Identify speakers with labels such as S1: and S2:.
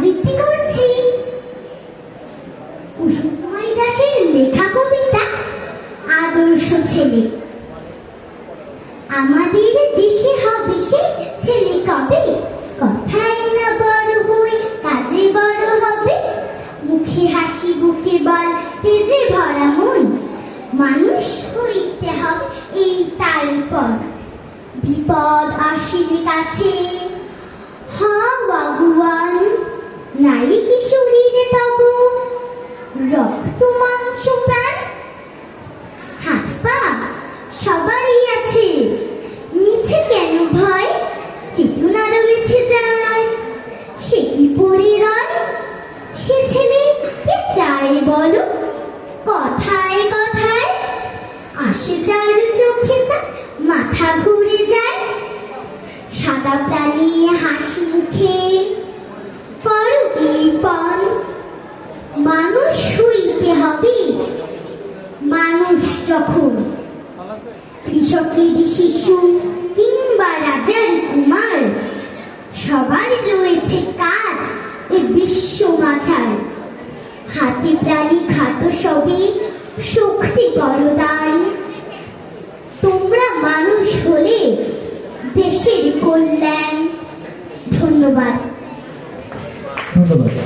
S1: আবৃত্তি করছি কুসুম কুমারী দাসের লেখা কবিতা আদর্শ ছেলে। আমাদের দেশে হবে সে ছেলে কবে, কথায় না বড় হয়ে কাজে বড় হবে। মুখে হাসি বুকে বল তেজে ভরা মন, মানুষ হইতে হবে এই তার পর। বিপদ আসিলে কাছে হও আগুয়ান, নাই কি শরীরে তব রক্ত মাংস প্রাণ। হাত পা সবারই আছে, মিছে কেন ভয়, চেতনা রয়েছে যার সে কি পড়ে রয়। সে ছেলে কে চায় বলো, কথায় কথায় আসে যার চোখে যা মাথা ঘুরে যায়। সাদা প্রাণী হাসি মুখে করো এই পণ, মানুষ হইতে হবে মানুষ যখন। কৃষকের শিশু কিংবা রাজার কুমার, সবার রয়েছে কাজ এ বিশ্ব মাঝার। হাতে প্রাণী খাটো সবে শক্তি করো দান, তোমরা মানুষ হলে দেশের কল্যাণ। ধন্যবাদ।
S2: ধন্যবাদ।